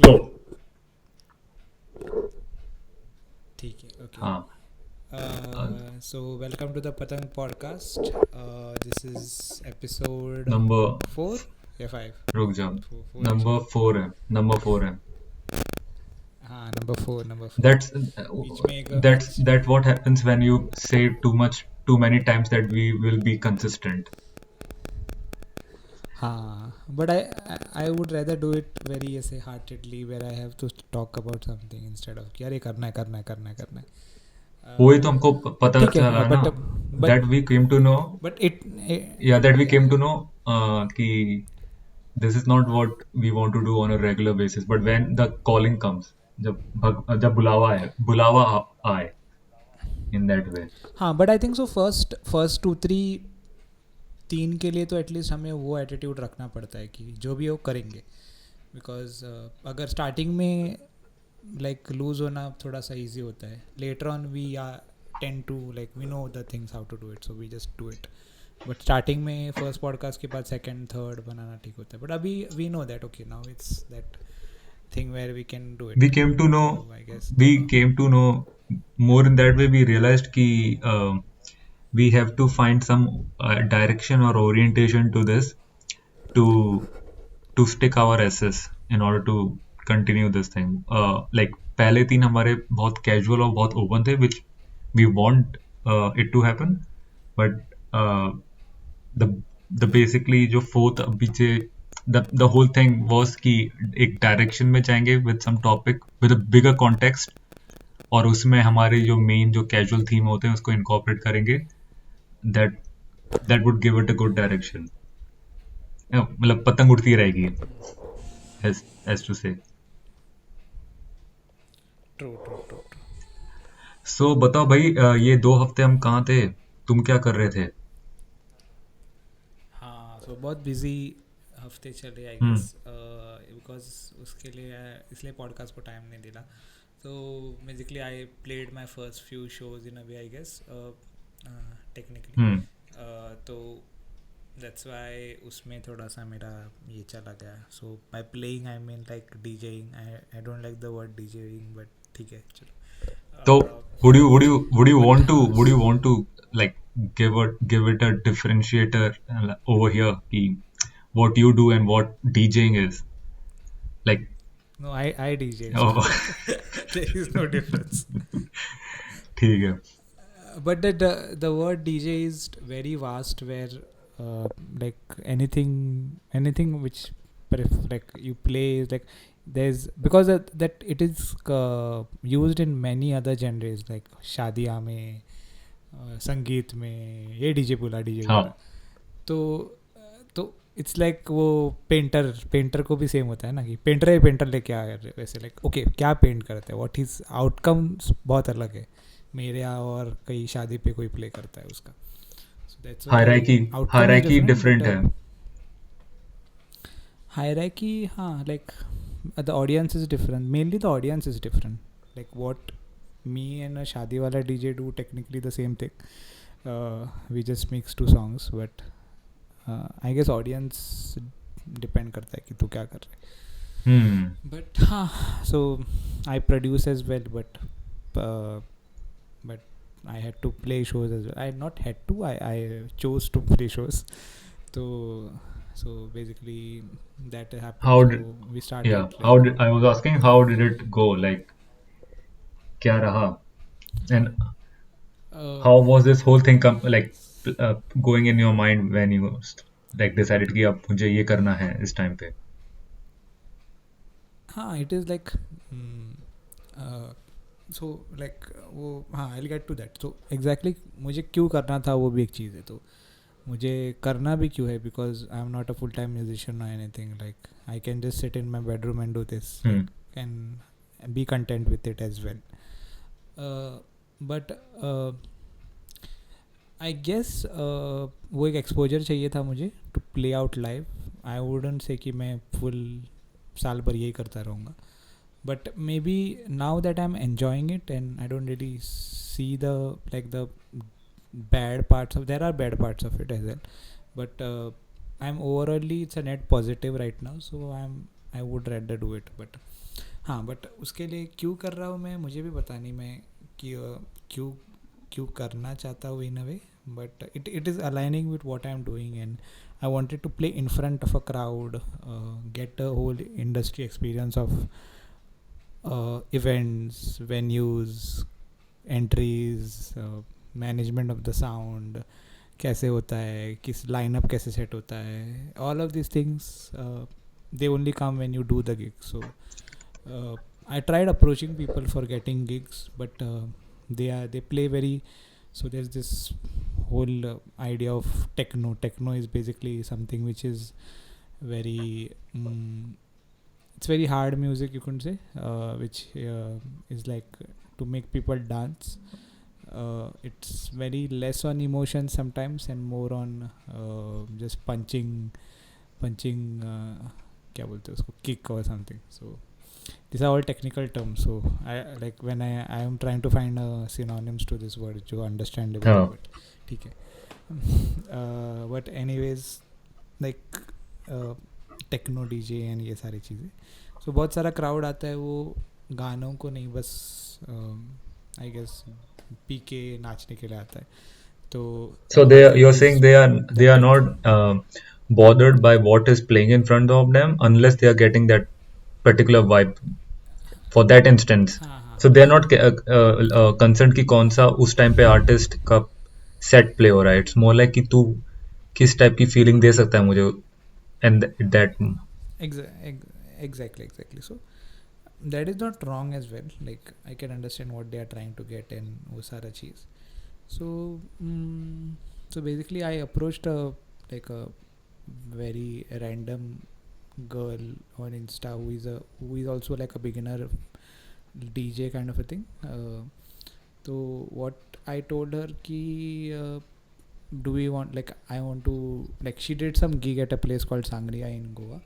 लो ठीक है ओके. हाँ So welcome to the Patang podcast. This is episode number 4 या 5. रुक जा 4 है नंबर शायद. 4 है नंबर 4 है हाँ नंबर 4. that's बीच में एक that what happens when you say too many times that we will be consistent. हाँ but I would rather do it very ऐसे heartedly where I have to talk about something instead of कि यार ये करना है. वही तो हमको But पता ठीक है चला ना but that we came to know but it yeah that we came yeah. to know कि this is not what we want to do on a regular basis but when the calling comes जब बुलावा आए in that way. हाँ but I think so first 2 3 के लिए तो at least हमें वो एटीट्यूड रखना पड़ता है कि जो भी वो करेंगे. बिकॉज अगर स्टार्टिंग में लाइक लूज होना थोड़ा सा इजी होता है. Later on we are tend to like we know the things how to do it so we just do it. But starting में फर्स्ट पॉडकास्ट के बाद सेकेंड थर्ड बनाना ठीक होता है. बट अभी we know that okay now it's that thing where we can do it. we came to know So I guess we came to know more in that way we realized कि we have to find some direction or orientation to this to stick our SS in order to continue this thing. Like पहले 3 हमारे बहुत casual और बहुत open थे which we want it to happen but the the basically जो fourth पीछे the whole thing was कि एक direction में जाएंगे with some topic with a bigger context और उसमें हमारे जो मेन जो कैजुअल थीम होते हैं उसको इनकॉर्पोरेट करेंगे that that would give it a good direction. मतलब पतंग उड़ती रहेगी as to say. true. So बताओ भाई ये 2 हफ्ते हम कहाँ थे तुम क्या कर रहे थे. हाँ सो बहुत बिजी हफ्ते चले आई हम्म गेस बिकॉज उसके लिए इसलिए पॉडकास्ट को टाइम नहीं दिला. तो basically I played my first few shows in a way I guess technically. Hmm तो दैट्स वाई उसमें थोड़ा सा मेरा ये चला गया. So by playing I mean like DJing. I don't like the word DJing but ठीक है चलो. तो would you but want to हाँ like give it a differentiator over here कि what you do and what DJing is like. No I DJ Oh, there is no difference. ठीक है. But the word DJ is very vast where like anything which like you play is like there's because that it is used in many other genres like शादियाँ में संगीत में ये DJ हाँ बोला. तो इट्स लाइक वो पेंटर को भी सेम होता है ना कि पेंटर लेके आ रहे वैसे लाइक ओके क्या पेंट करते हैं व्हाट इज आउटकम्स बहुत अलग है. मेरे यहाँ और कई शादी पे कोई प्ले करता है उसका. So that's why outcome is hierarchy different different है. बट हायरार्की हाँ like the audience is different. Mainly the audience is different. Like what me and a शादी वाला DJ do technically the same thing. We just mix 2 songs but I guess audience depend करता है कि तू क्या कर रहा है. But हाँ so I produce as well but I had to play shows as well. I not had to I chose to play shows. So basically that happened. How So did we started yeah like I was asking how did it go like क्या रहा and uh, how was this whole thing like going in your mind when you like decided कि अब मुझे ये करना है इस time पे. हाँ it is like uh, so like वो हाँ I'll get to that. So exactly मुझे क्यों करना था वो भी एक चीज़ है. तो मुझे करना भी क्यों है because I am not a full time musician और anything like I can just sit in my bedroom and do this hmm and be content with it as well. But I guess वो एक exposure चाहिए था मुझे to play out live. I wouldn't say कि मैं full साल भर यही करता रहूँगा. But maybe now that I'm enjoying it and I don't really see the like the bad parts of there are bad parts of it as well but I'm overally it's a net positive right now so I would rather do it. But हाँ, but उसके लिए क्यों कर रहा हूँ मैं, मुझे भी पता नहीं मैं कि क्यों क्यों करना चाहता हूँ इन a way. But it is aligning with what I'm doing, and I wanted to play in front of a crowd, get a whole industry experience of events, venues, entries, management of the sound, कैसे होता है, किस lineup कैसे set होता है, all of these things they only come when you do the gig. So I tried approaching people for getting gigs, but they play very. So there's this whole idea of techno. Techno is basically something which is very it's very hard music, you can say, which is like to make people dance. It's very less on emotion sometimes and more on just punching क्या बोलते हैं उसको, kick or something. So these are all technical terms. So I like when I am trying to find synonyms to this word जो understandable है, हाँ. but ठीक है. But anyways, like techno DJ and ये सारी चीज़ें. सो बहुत सारा क्राउड आता है, वो गानों को नहीं बस आई गेस पी के नाचने के लिए आता है. तो So the you're way saying is they the are take. not bothered by what is playing in front of them unless they are getting that particular vibe for that instance. हाँ हाँ So हाँ they are हाँ not concerned कि कौन सा उस time पे artist का सेट प्ले हो रहा है. इट्स मोर लाइक कि तू किस टाइप की फीलिंग दे सकता है मुझे and that. Exactly. So that is not wrong as well. Like I can understand what they are trying to get and वो सारा चीज़. So, so basically, I approached like a very random girl on Insta who is also like a beginner DJ kind of a thing. So what I told her ki do we want, like I want to, like she did some gig at a place called Sangria in Goa,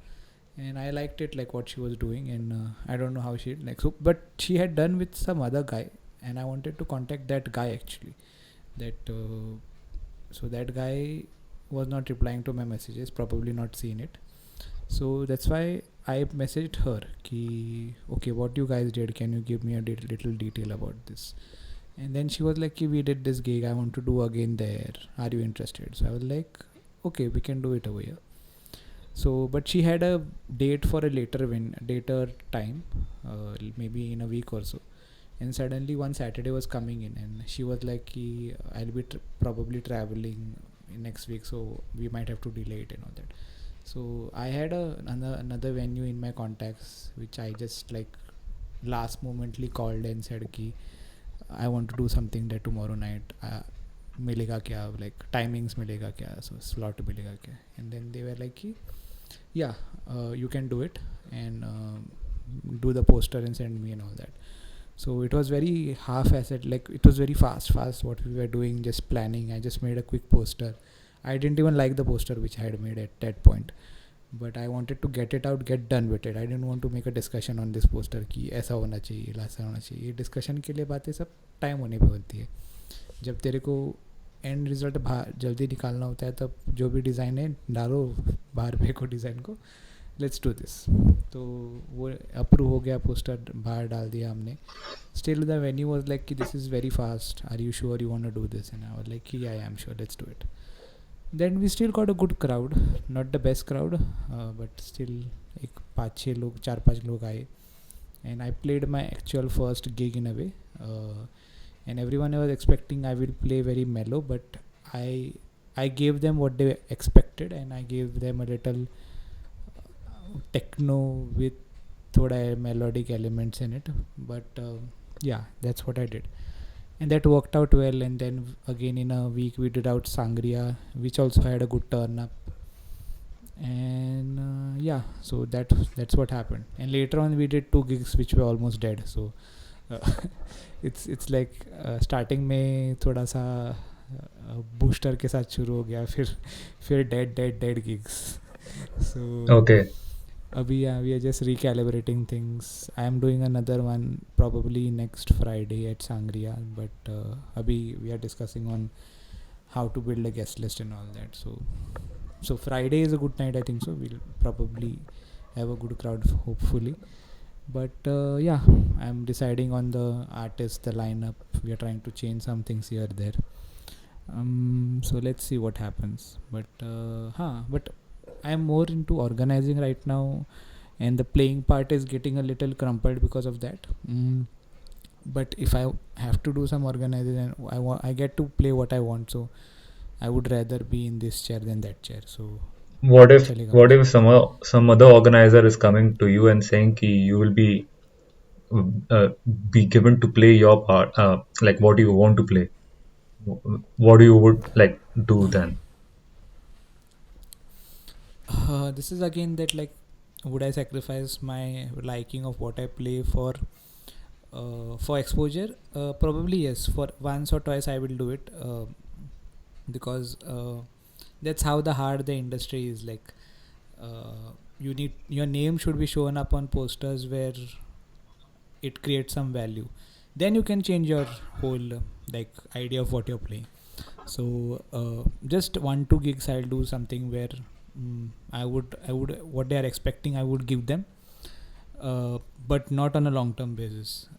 and I liked it, like what she was doing, and I don't know how she like so, but she had done with some other guy, and I wanted to contact that guy actually. That so that guy was not replying to my messages, probably not seen it. So that's why I messaged her ki okay, what you guys did, can you give me a little detail about this. And then she was like ki we did this gig, I want to do again there, are you interested? So I was like okay, we can do it over here. So but she had a date for a later time, maybe in a week or so. And suddenly one Saturday was coming in, and she was like I'll be probably traveling next week, so we might have to delay it and all that. So I had another venue in my contacts which I just like last momently called and said ki I want to do something there tomorrow night, मिलेगा क्या, like timings मिलेगा क्या, so slot मिलेगा क्या. And then they were like ki yeah, you can do it, and do the poster and send me and all that. So it was very half-assed, like it was very fast what we were doing, just planning. I just made a quick poster. I didn't even like the poster which I had made at that point, but I wanted to get it out, get done with it. I didn't want to make a discussion on this poster कि ऐसा होना चाहिए, ऐसा होना चाहिए. ये discussion के लिए बातें सब टाइम होने पे होती है. जब तेरे को एंड रिजल्ट बाहर जल्दी निकालना होता है, तब जो भी डिज़ाइन है डालो बाहर, फेंको डिज़ाइन को, लेट्स डू दिस. तो वो अप्रूव हो गया, पोस्टर बाहर डाल दिया हमने. Still the venue was like this is very fast, are you sure you want to do this? And I was like yeah, I am sure, let's do it. Then we still got a good crowd, not the best crowd, but still एक 5-6 लोग 4-5 लोग आए. And I played my actual first gig in a way, and everyone was expecting I will play very mellow, but I gave them what they expected, and I gave them a little techno with thoda melodic elements in it. But yeah, that's what I did, and that worked out well. And then again in a week we did out Sangria, which also had a good turn up. And yeah, so that's what happened. And later on we did 2 gigs which were almost dead. So uh, it's like starting में थोड़ा सा booster के साथ शुरू हो गया, फिर dead gigs. So Okay. अभी we are just recalibrating things. I am doing another one probably next Friday at Sangria, but अभी we are discussing on how to build a guest list and all that. So Friday is a good night, I think. So we'll probably have a good crowd hopefully. But yeah, I'm deciding on the artist, the lineup. We are trying to change some things here there. So let's see what happens. But I'm more into organizing right now, and the playing part is getting a little crumpled because of that. But if I have to do some organizing, and I get to play what I want, so I would rather be in this chair than that chair. So What if chalega what mujhe. if some other organizer is coming to you and saying कि you will uh, be given to play your part, like what you want to play? What do you would like do then? This is again that, like, would I sacrifice my liking of what I play for exposure? Probably yes. For once or twice, I will do it because that's how the hard the industry is. Like, you need your name should be shown up on posters where it creates some value. Then you can change your whole like idea of what you're playing. So just 1-2 gigs, I'll do something where I would what they are expecting, I would give them, but not on a long term basis,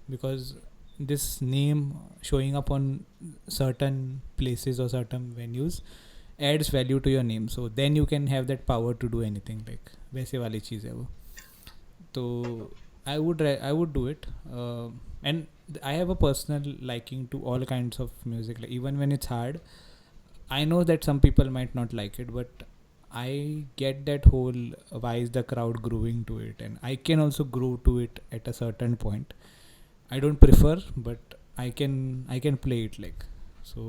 because this name showing up on certain places or certain venues adds value to your name, so then you can have that power to do anything, like वैसे वाली चीज़ है वो. So I would do it, and I have a personal liking to all kinds of music, like even when it's hard. I know that some people might not like it, but I get that whole why is the crowd grooving to it, and I can also groove to it at a certain point. I don't prefer, but I can play it, like. So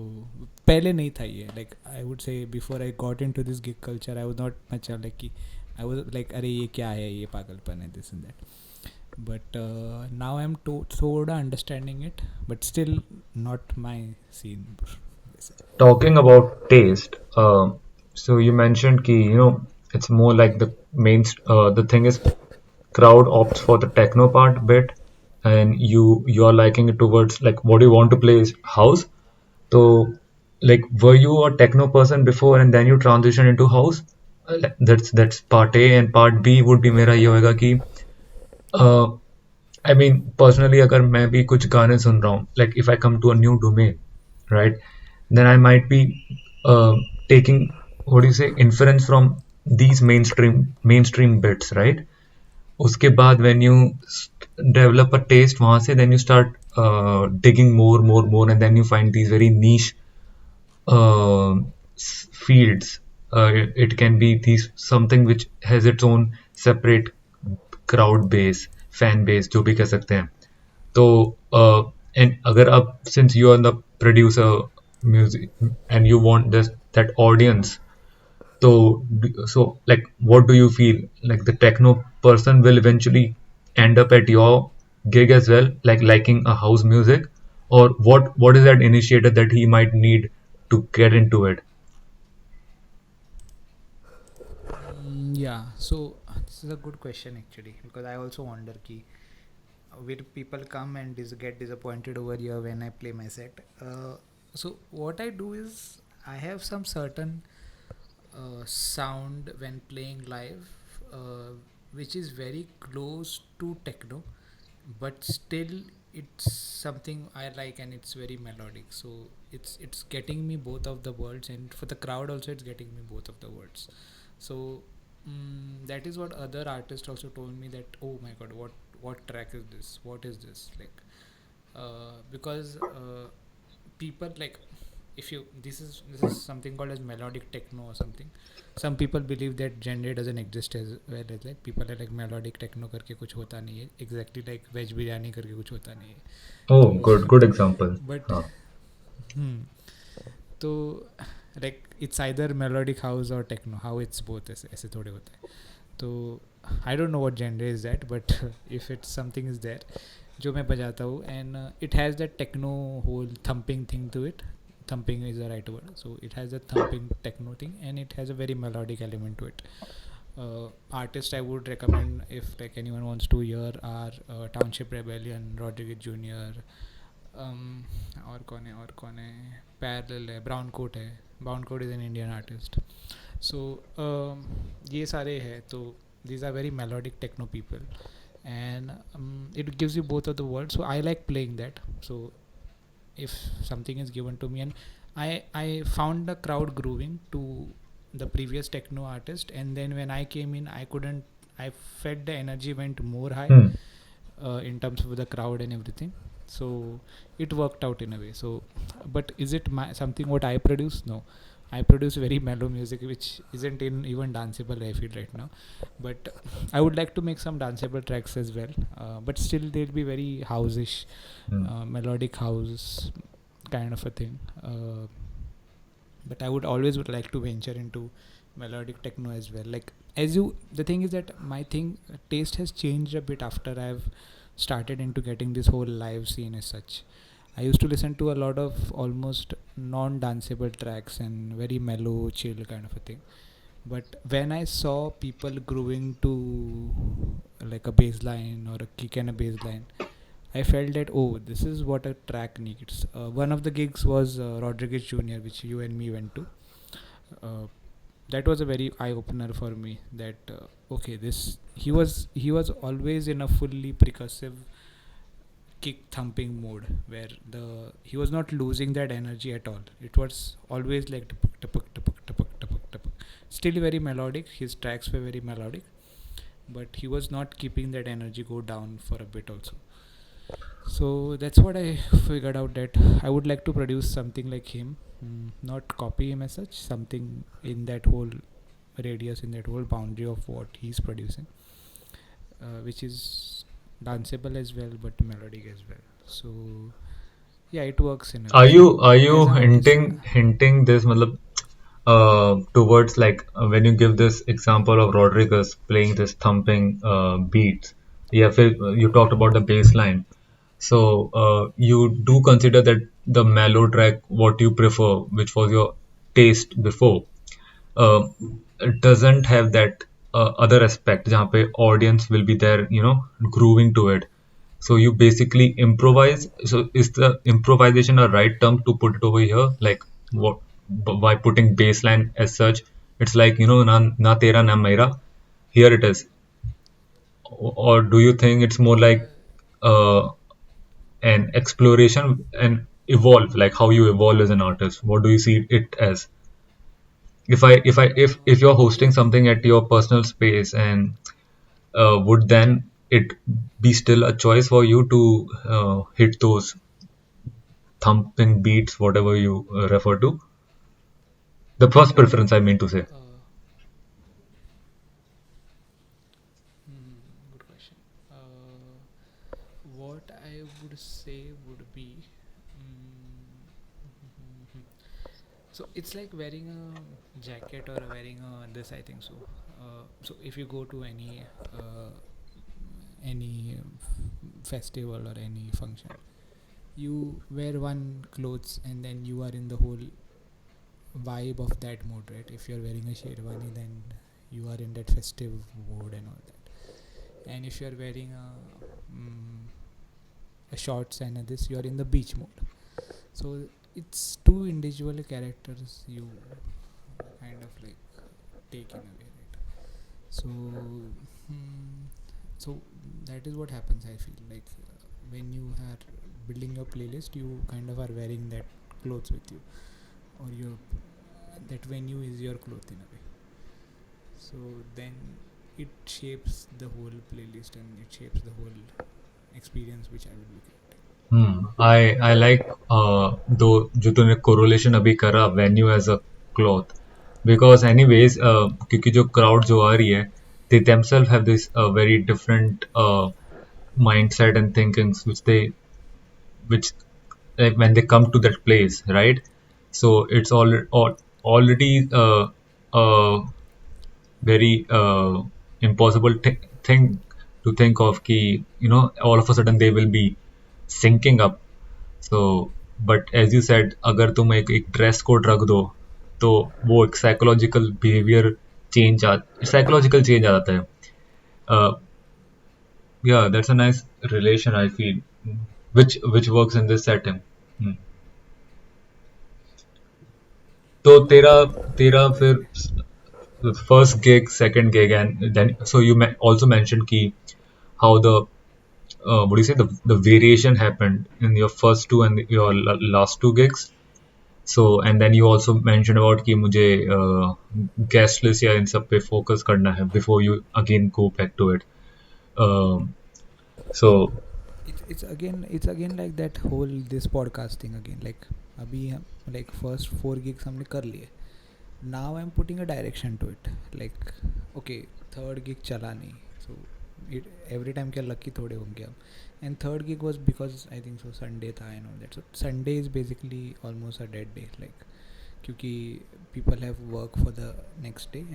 पहले नहीं था ये, like I would say before I got into this gig culture, I was not much like कि I was like अरे ये क्या है, ये पागलपन है, this and that. But now I'm थोड़ा understanding it, but still not my scene. Talking about taste, so you mentioned कि it's more like the thing is crowd opts for the techno part bit, and you're liking it towards like what you want to play is house. So like were you a techno person before and then you transition into house? That's part A, and part B would be मेरा ये होएगा कि I mean personally अगर मैं भी कुछ गाने सुन रहा हूँ, like if I come to a new domain, right, then I might be uh, taking, what do you say, inference from these mainstream bits, right? उसके बाद when you develop a taste वहाँ से, then you start digging more, and then you find these very niche uh, fields. It can be these something which has its own separate crowd base, fan base, जो भी कह सकते हैं. तो and अगर आप, since you are the producer music and you want this that audience, so like what do you feel like the techno person will eventually end up at your gig as well, like liking a house music, or what is that initiator that he might need to get into it? Yeah, so this is a good question actually, because I also wonder ki will people come and get disappointed over here when I play my set. So what I do is I have some certain sound when playing live, uh, which is very close to techno, but still it's something I like and it's very melodic. So it's getting me both of the worlds, and for the crowd also it's getting me both of the worlds. So that is what other artists also told me, that oh my god, what track is this, what is this, like, because people like, if you this is something called as melodic techno or something. Some people believe that genre doesn't exist as well, as like people are like melodic techno करके कुछ होता नहीं है, exactly like veg biryani करके कुछ होता नहीं है. Oh, तो good example. but Huh. तो like it's either melodic house or techno, how it's both ऐसे ऐसे थोड़े होता है. तो I don't know what genre is that, but if it's something is there जो मैं बजाता हूँ, and it has that techno whole thumping thing to it. Thumping is the right word. So it has a thumping techno thing, and it has a very melodic element to it. Artist I would recommend, if like anyone wants to hear, are Township Rebellion, Rodriguez Jr. और कौन है parallel है, brown coat है. Brown coat is an Indian artist. So ये सारे हैं. तो these are very melodic techno people, and it gives you both of the worlds. So I like playing that. So if something is given to me, and I found the crowd grooving to the previous techno artist, and then when I came in, I couldn't. I felt the energy went more high Hmm. in terms of the crowd and everything. So it worked out in a way. So, but is it something what I produce? No, I produce very mellow music, which isn't in even danceable. I feel right now, but I would like to make some danceable tracks as well. But still, they'll be very house-ish, Hmm. melodic house kind of a thing. But I would always would like to venture into melodic techno as well. Like as you, the thing is that my thing taste has changed a bit after I've started into getting this whole live scene as such. I used to listen to a lot of almost non-danceable tracks and very mellow, chill kind of a thing. But when I saw people grooving to like a bass line or a kick and a bass line, I felt that this is what a track needs. One of the gigs was Rodriguez Jr., which you and me went to. Uh, that was a very eye opener for me. That this he was always in a fully percussive kick thumping mode where the he was not losing that energy at all. It was always like tapuk, tapuk, tapuk, tapuk, tapuk, tapuk. Still very melodic. His tracks were very melodic, but he was not keeping that energy go down for a bit also. So that's what I figured out, that I would like to produce something like him, not copy him as such, something in that whole radius, in that whole boundary of what he's producing, which is danceable as well but melodic as well. So yeah, it works in a way. So Are as you an artist, hinting this matlab, towards like when you give this example of Rodriguez playing this thumping beats? Yeah, you talked about the bass line. So you do consider that the mellow track, what you prefer, which was your taste before, uh, it doesn't have that other aspect जहाँ पे audience will be there, grooving to it. So you basically improvise. So is the improvisation a right term to put it over here? Like what by putting baseline as such, it's like na tera na mera. Here it is. Or do you think it's more like uh, an exploration and evolve, like how you evolve as an artist? What do you see it as? If you're hosting if something at your personal space, and would then it be still a choice for you to hit those thumping beats, whatever you refer to? The first preference, I mean to say. uh, good question. What I would say would be, so it's like wearing a jacket or wearing a this. I think so. So if you go to any festival or any function, you wear one clothes and then you are in the whole vibe of that mode, right? If you're wearing a sherwani, then you are in that festive mode and all that. And if you're wearing a shorts and a this, you're in the beach mode. So it's two individual characters you kind of like take in a way, right? So so that is what happens. I feel like when you are building your playlist, you kind of are wearing that clothes with you, or your that venue is your cloth in a way. So then it shapes the whole playlist and it shapes the whole experience which I will be creating. I like दो जो तूने correlation अभी करा venue as a cloth, because anyways क्योंकि जो crowd जो आ रही है, they themselves have this very different mindset and thinkings which when they come to that place, right? So it's already a very impossible thing to think of कि all of a sudden they will be syncing up. So but as you said, अगर तुम एक dress code रख दो, तो वो एक psychological behaviour psychological change आ जाता है. uh, yeah, that's a nice relation, I feel, which works in this setting. Hmm. तो तेरा तेरा फिर the first gig, second gig, and then so you also mentioned ki how the what do you say, the variation happened in your first two and your last two gigs. So and then you also mentioned about कि मुझे guest list या इन सब पे focus करना है before you again go back to it. Um, so it's again like that whole this podcasting again, like अभी हम like first 4 gigs हमने कर लिए. Now I'm putting a direction to it, like okay, third gig चला नहीं, so it every time क्या lucky थोड़े होंगे हम. And third gig was because I think so Sunday था and all that, so Sunday is basically almost a dead day, like क्योंकि people have work for the next day,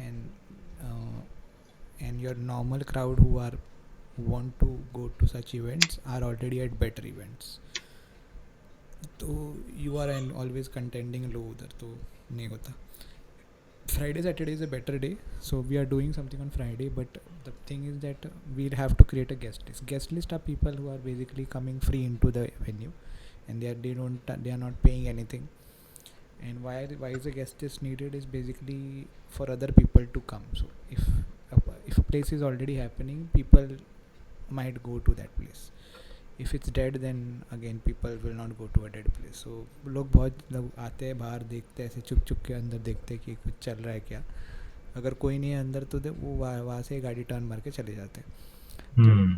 and your normal crowd who are want to go to such events are already at better events, तो you are and always contending लो उधर, तो नहीं होता. Friday Saturday is a better day, so we are doing something on Friday, but the thing is that we'll have to create a guest list are people who are basically coming free into the venue, and they are not paying anything. And why is a guest list needed is basically for other people to come. So if a place is already happening, people might go to that place. If it's dead, then again people will not go to a dead place. So लोग बहुत लोग आते हैं बाहर, देखते हैं ऐसे चुप चुप के अंदर, देखते हैं कि कुछ चल रहा है क्या. अगर कोई नहीं है अंदर तो वो वहाँ से गाड़ी टर्न मार के चले जाते हैं. तो hmm.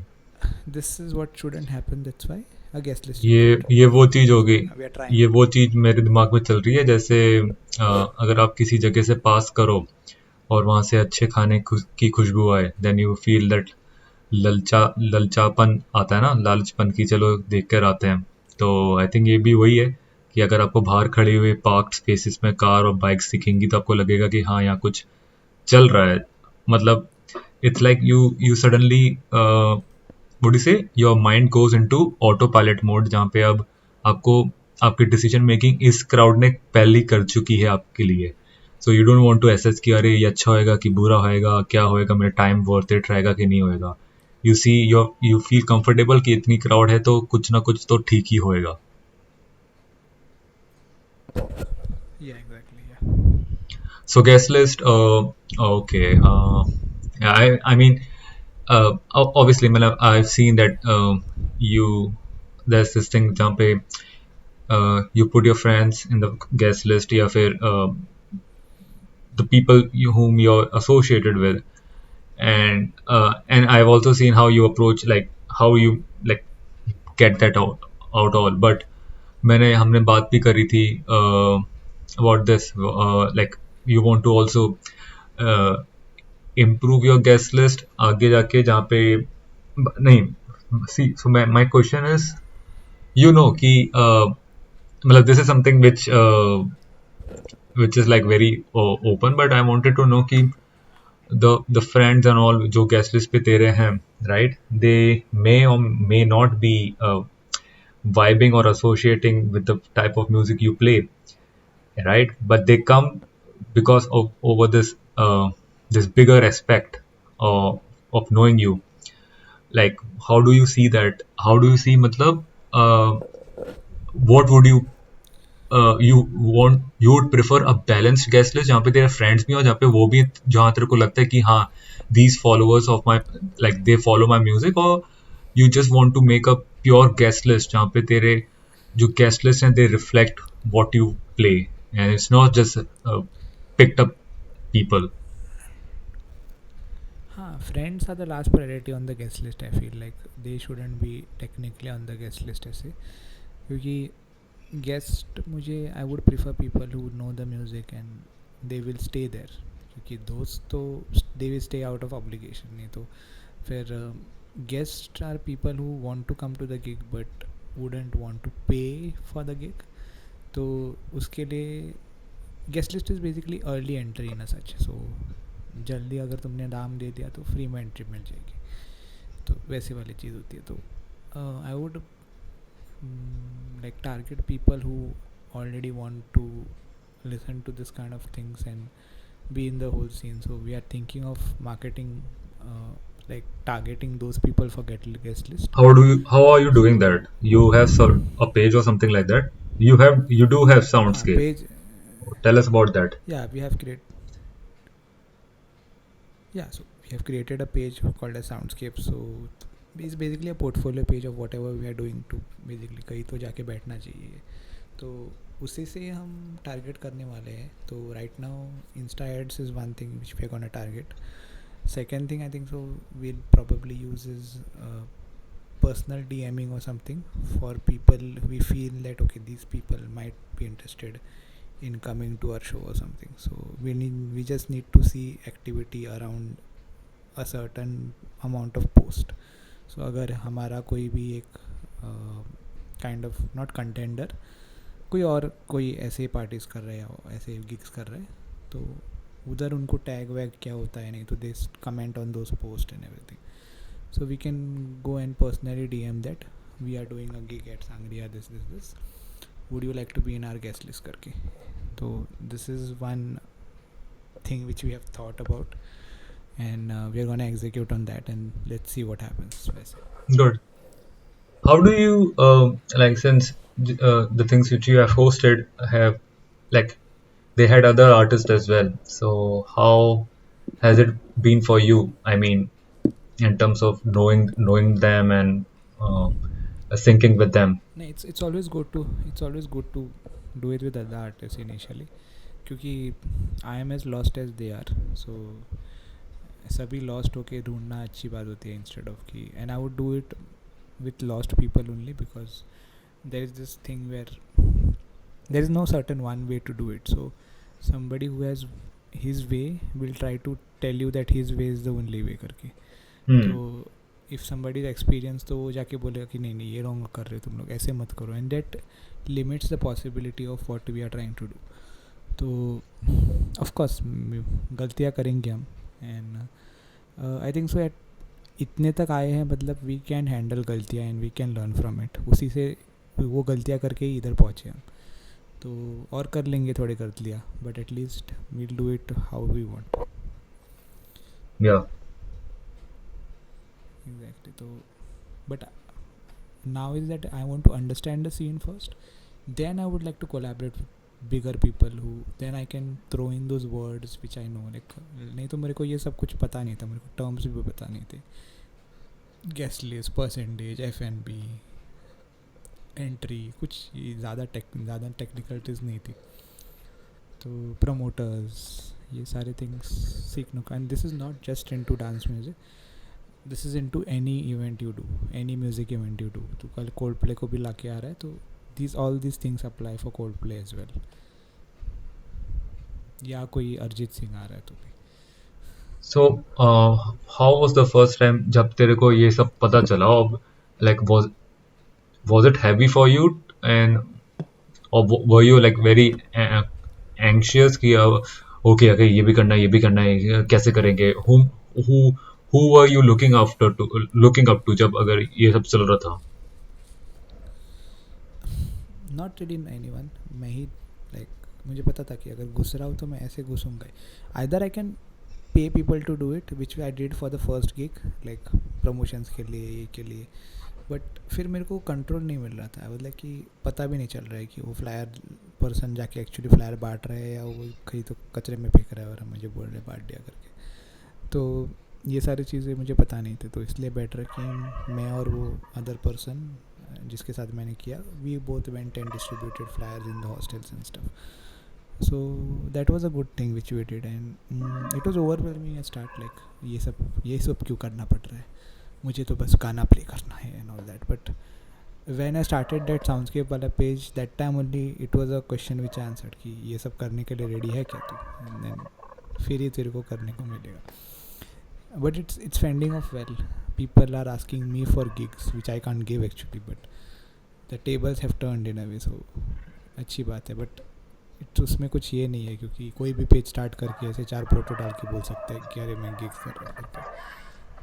This is what shouldn't happen, that's why a guest list is ये नीडेड. वो चीज सो होगी. वी आर ये ट्राइंग. वो चीज मेरे दिमाग में चल रही है जैसे अगर आप किसी जगह से पास करो और वहां से अच्छे खाने की खुशबू आए, देन यू फील दैट ललचापन आता है ना, लालचपन की चलो देख कर आते हैं. तो आई थिंक ये भी वही है कि अगर आपको बाहर खड़े हुए पार्क स्पेसिस में कार और बाइक्स दिखेंगी तो आपको लगेगा कि हाँ यहाँ कुछ चल रहा है. मतलब it's like you suddenly what do you say, your mind goes into auto pilot mode जहाँ पे अब आपको आपकी डिसीजन मेकिंग इस क्राउड ने पहले ही कर चुकी है आपके लिए. So you don't want to assess कि अरे ये अच्छा होएगा कि बुरा होएगा, क्या होएगा, मेरा टाइम वर्थ इट रहेगा कि नहीं होएगा. यू फील कंफर्टेबल कि इतनी क्राउड है तो कुछ ना कुछ तो ठीक ही होएगा. या एग्जैक्टली या. So guest list, okay. I mean, obviously, I've seen that you there's this thing जहाँ पे you put your friends in the guest list या फिर the people whom you're associated with, and I've also seen how you approach, like how you like get that out all. But मैंने हमने बात भी करी थी about this, like you want to also uh, improve your guest list आगे जाके जहाँ पे नहीं. See, so my question is, you know कि मतलब this is something which is like very open, but I wanted to know कि the friends and all जो guest list पे तेरे हैं, right, they may or may not be vibing or associating with the type of music you play, right, but they come because of over this bigger aspect of knowing you. Like how do you see that, how do you see matlab what would you would prefer a balanced guest list जहाँ पे तेरे friends भी हो, जहाँ पे वो भी, जहाँ तेरे को लगता है कि हाँ these followers of my, like they follow my music, or you just want to make a pure guest list जहाँ पे तेरे जो guest list हैं they reflect what you play and it's not just picked up people. हाँ, friends are the last priority on the guest list. I feel like they shouldn't be technically on the guest list ऐसे, क्योंकि guest मुझे I would prefer people who know the music and they will stay there, क्योंकि दोस्त तो they will stay out of obligation. नहीं तो फिर guest are people who want to come to the gig but wouldn't want to pay for the gig. तो उसके लिए guest list is basically early entry in a such. So जल्दी अगर तुमने दाम दे दिया तो फ्री में एंट्री मिल जाएगी, तो वैसे वाली चीज़ होती है. तो I would like target people who already want to listen to this kind of things and be in the whole scene. So we are thinking of marketing, like targeting those people for guest list. How are you doing So that? You have a page or something like that? You do have हाँ Soundscape. page, Tell us about that. yeah we have create. Yeah, so we have created a page called as Soundscape. So it's basically a portfolio page of whatever we are doing to basically कहीं तो जाके बैठना चाहिए. तो उसी से हम target करने वाले हैं. तो right now insta ads is one thing which we are gonna target. Second thing I think so we'll probably use is personal DMing or something for people we feel that okay these people might be interested in coming to our show or something. So we just need to see activity around a certain amount of post. So अगर हमारा कोई भी एक kind of not contender कोई और कोई ऐसे parties कर रहे हैं ऐसे गिग्स कर रहे हैं तो उधर उनको टैग वैग क्या होता है नहीं तो they comment on those post and everything. So we can go and personally DM that we are doing a gig at Sangria this. Would you like to be in our guest list करके. So this is one thing which we have thought about and we are gonna execute on that and let's see what happens. Good. How do you like since the things which you have hosted have like they had other artists as well. So how has it been for you? I mean, in terms of knowing them and syncing with them. No, it's always good to do it with other artists initially क्योंकि I am as lost as they are. So सभी lost होके ढूंढना अच्छी बात होती है instead of कि and I would do it with lost people only because there is this thing where there is no certain one way to do it. So somebody who has his way will try to tell you that his way is the only way करके. Hmm. तो if somebody is experience तो वो जाके बोलेगा कि नहीं नहीं ये रॉन्ग कर रहे हो तुम लोग ऐसे मत करो and that limits the possibility of what we are trying to do. तो ऑफ कोर्स गलतियाँ करेंगे हम and I think so at इतने तक आए हैं मतलब वी कैन हैंडल गलतियाँ and we can learn from it. उसी से वो गलतियाँ करके ही इधर पहुँचे हम. तो और कर लेंगे थोड़ी गलतियाँ but at least we'll do it how we want. Yeah. Exactly. So but now is that I want to understand the scene first, then I would like to collaborate with bigger people who then I can throw in those words which I know like नहीं तो मेरे को ये सब कुछ पता नहीं था. मेरे को टर्म्स भी पता नहीं थे. Guest list percentage F&B entry कुछ ज़्यादा टेक्निकलिटीज़ नहीं थी. तो प्रमोटर्स ये सारे थिंग्स सीखने का and this is not just into dance music. This is into any event you do any music event you do. तो कल कोल्ड प्ले को भी ला के आ रहा है तो all these things apply for Coldplay as well. या कोई अरिजीत सिंह आ रहा है तो भी. So how was the first time जब तेरे को ये सब पता चला और like was it heavy for you and or were you like very anxious कि okay okay ये भी करना है कैसे करेंगे who were you looking up to जब अगर ये सब चल रहा था. Not ready any one. मैं ही लाइक मुझे पता था कि अगर घुस रहा हूँ तो मैं ऐसे घुसूँगा. Either I can pay people to do it which I did for the first gig like promotions के लिए ये के लिए. बट फिर मेरे को कंट्रोल नहीं मिल रहा था. मतलब कि पता भी नहीं चल रहा है कि वो फ्लायर पर्सन जाके एक्चुअली फ्लायर बांट रहे हैं या वो कहीं तो कचरे में फेंक रहा है और मुझे बोल रहे बांट दिया करके. तो ये सारी चीज़ें मुझे पता नहीं थी. तो इसलिए बेटर कि मैं और वो अदर पर्सन जिसके साथ मैंने किया we both went and distributed flyers in the hostels and stuff. So that was a good thing which we did and it was overwhelming at start like ये सब क्यों करना पड़ रहा है मुझे तो बस गाना प्ले करना है and all that. But when I started that soundscape वाला page that time only it was a question which I answered कि ये सब करने के लिए रेडी है क्या तू एंड देन फिर ही तेरे को करने को मिलेगा. But it's fending off well. People are asking me for gigs which I can't give actually, but the tables have turned in a way, so अच्छी बात है. बट उसमें कुछ ये नहीं है क्योंकि कोई भी पेज स्टार्ट करके ऐसे 4 फोटो डाल के बोल सकता है कि अरे मैं गिग्स कर रहा हूँ.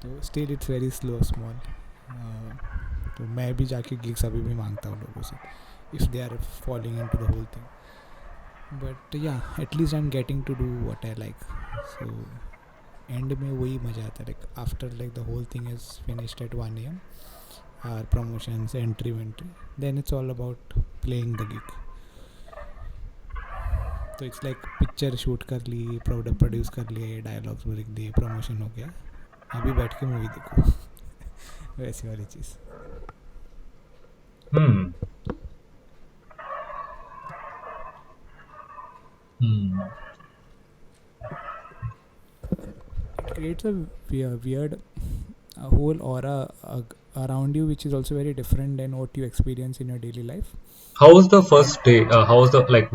तो still it's very slow small. तो मैं भी जाके गिग्स अभी भी मांगता हूँ लोगों से if they are following in to the whole thing. But yeah at least I am getting to do what I like. So end में वही मज़ा आता है like after like the whole thing is finished at 1 AM our promotions entry then it's all about playing the gig. तो it's like picture shoot कर ली, product produce कर लिए, डायलॉग्स लिख दिए, प्रमोशन हो गया, अभी बैठ के मूवी देखो। वैसी वाली चीज़। हम्म। हम्म। It creates a weird a whole aura around you, which is also very different than what you experience in your daily life. How was the first day? How was the like?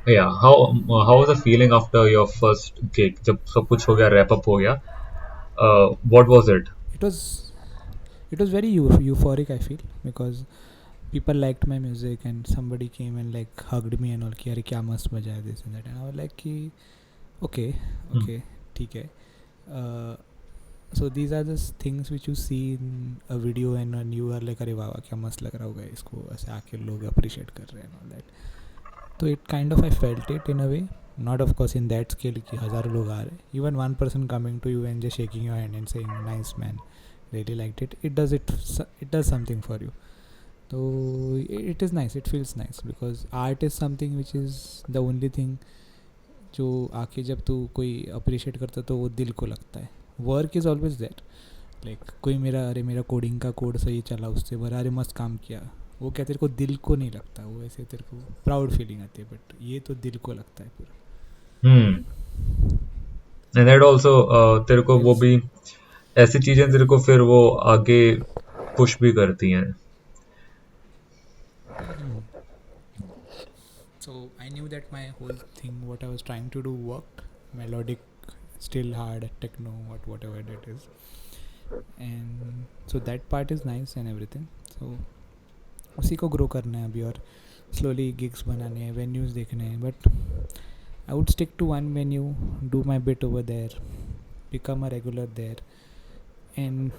Yeah. How was the feeling after your first gig? जब सब कुछ हो गया, wrap up हो गया. What was it? It was it was very euphoric, I feel, because people liked my music and somebody came and like hugged me and all कि अरे क्या मस्त बजा है this and that, and I was like कि okay, Hmm. okay, ठीक है. uh, so these are the things which you see in a video and you are like अरे वाह वाह क्या मस्त लग रहा होगा इसको, ऐसे आके लोग अप्रिशिएट कर रहे हैं and all that. तो it kind of I felt it in a way, not of course in that scale कि हज़ारों लोग आ रहे हैं. Even one person coming to you and just shaking your hand and saying nice man, really liked it, it does something for you. So it is nice, it feels nice, because art is something which is the only thing जो आके जब तू कोई appreciate करता तो वो दिल को लगता है. Work is always there. Like कोई मेरा अरे मेरा कोडिंग का कोड सही चला, उससे बोला अरे मस्त काम किया, वो क्या तेरे को दिल को नहीं लगता, वो ऐसे तेरे को प्राउड फीलिंग आती है, बट ये तो दिल को लगता है पूरा. Hmm. And that also तेरे को वो फिर भी ऐसी चीजें तेरे को फिर वो आगे पुश भी करती हैं. so I knew that my whole thing, what I was trying to do worked. Melodic, still hard, techno, whatever it is, and so that part is nice and everything. So उसी को grow करना है अभी, और slowly gigs बनाने हैं, venues देखने हैं, but I would stick to one venue, do my bit over there, become a regular there, and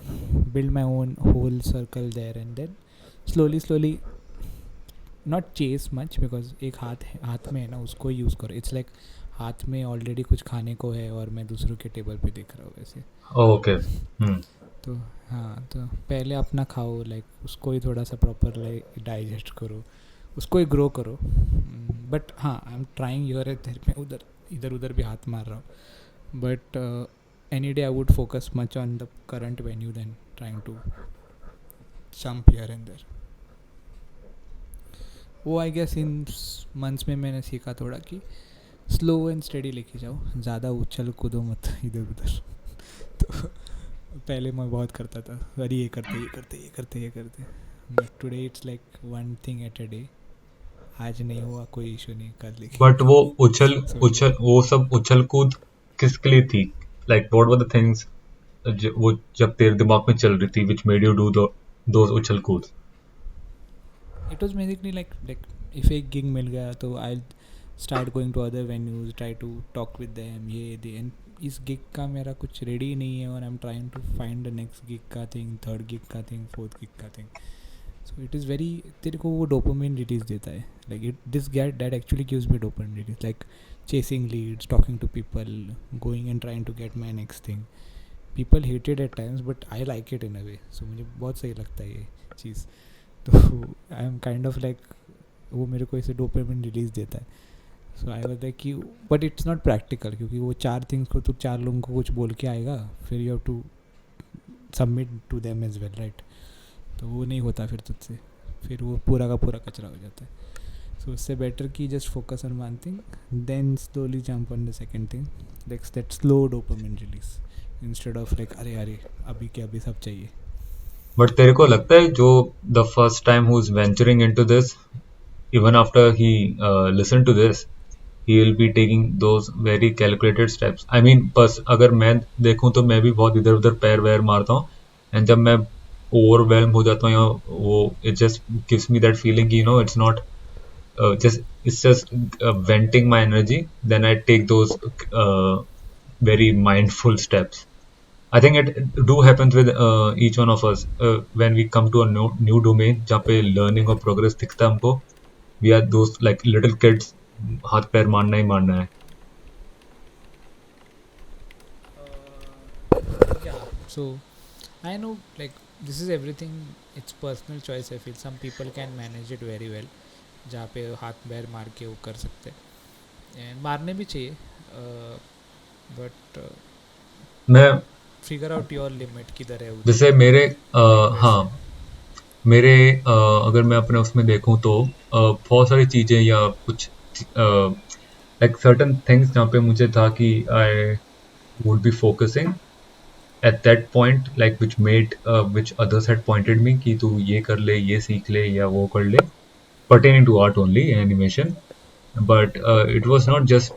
build my own whole circle there, and then slowly not chase much, because एक हाथ में है ना, उसको use करो. It's like हाथ में already कुछ खाने को है और मैं दूसरों के टेबल पे देख रहा हूँ वैसे. ओके. हम्म. तो हाँ, तो पहले अपना खाओ, लाइक उसको ही थोड़ा सा प्रॉपर लाइक डाइजेस्ट करो, उसको ही ग्रो करो. बट हाँ, आई एम ट्राइंग योर इधर में, उधर इधर उधर भी हाथ मार रहा हूँ, but any day I would focus much on the current venue then trying to jump here and there. वो आई गेस इन मंथ्स में मैंने सीखा थोड़ा कि स्लो एंड स्टेडी लेके जाओ, ज़्यादा उछल कूदो मत इधर उधर. तो पहले मैं बहुत करता था, अरे ये करते, but today it's like one thing at a day. आज नहीं हुआ कोई इशू नहीं, कर लेंगे. बट वो उछल सो उछल वो सब उछल कूद किसके लिए थी? Like what were the things वो जब तेरे दिमाग में चल रही थी विच मेड यू डू दो उछल कूद? It was basically like if एक गिग मिल गया तो I start going to other venues, try to talk with them, ये दे, एंड इस गिग का मेरा कुछ रेडी नहीं है, और I am trying to find the next gig का थिंग, थर्ड गिग का थिंग, फोर्थ गिग का thing. So it is very, तेरे को वो डोपामिन रिलीज देता है, like it this get that actually gives me dopamine release, like chasing leads, talking to people, going and trying to get my next thing. People hate it at times, but I like it in a way. So मुझे बहुत सही लगता है ये चीज़. तो I am kind of like, वो मेरे को ऐसे डोपामिन रिलीज देता है. सो आई वाज लाइक कि बट इट्स नॉट प्रैक्टिकल, क्योंकि वो चार थिंग्स को तो चार लोगों को कुछ बोल के आएगा, फिर you have to submit to them as well, right? तो वो नहीं होता फिर तुझसे, फिर वो पूरा का पूरा कचरा हो जाता है. सो उससे बेटर कि just focus on one thing, then slowly jump on the second thing, like that slow dopamine release, instead of like अरे अरे अभी क्या, अभी सब चाहिए. बट तेरे को लगता है जो the first time who is venturing into this, even after he listened to this, he will be taking those very calculated steps? I mean, बस अगर मैं देखूं तो मैं भी बहुत इधर उधर पैर वैर मारता हूँ, एंड जब मैं ओवरवेल्म हो जाता हूँ या वो it just gives me that feeling, you know, it's not just it's just venting my energy, then I take those very mindful steps. I think it do happens with each one of us when we come to a new domain जहाँ पे learning और progress दिखता है हमको. We are those like little kids, हाथ पैर मारना ही मारना है. Yeah, so I know like this is everything, it's personal choice. I feel some people can manage it very well, जहाँ पे हाथ पैर मार के वो कर सकते हैं, एंड मारने भी चाहिए, बट मैं फिगर आउट योर लिमिट किधर है उधर, जैसे मेरे वैसे। हाँ, मेरे अगर मैं अपने उसमें देखूं तो बहुत सारी चीजें या कुछ लाइक सर्टन थिंग्स जहाँ पे मुझे था कि आई would be focusing at that point like which made which others had pointed me कि तू ये कर ले, ये सीख ले या वो कर ले, pertaining to art only animation. But it was not just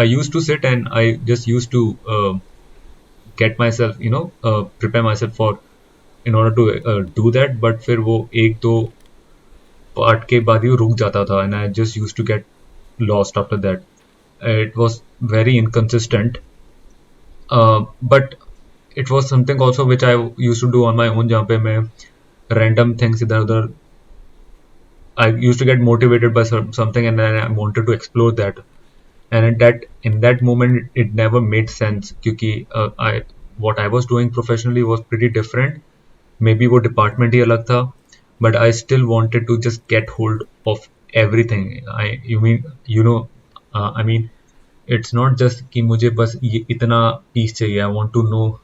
I used to sit and I just used to get myself prepare myself for in order to do that. But फिर वो एक दो पार्ट के बाद ही वो रुक जाता था and I just used to get lost after that. It was very inconsistent, but it was something also which I used to do on my own जहाँ पे मैं random things इधर उधर I used to get motivated by something and then I wanted to explore that. And in that moment it never made sense क्योंकि I what I was doing professionally was pretty different. Maybe वो department ही अलग था, but I still wanted to just get hold of everything. I mean it's not just कि मुझे बस ये इतना piece चाहिए. I want to know,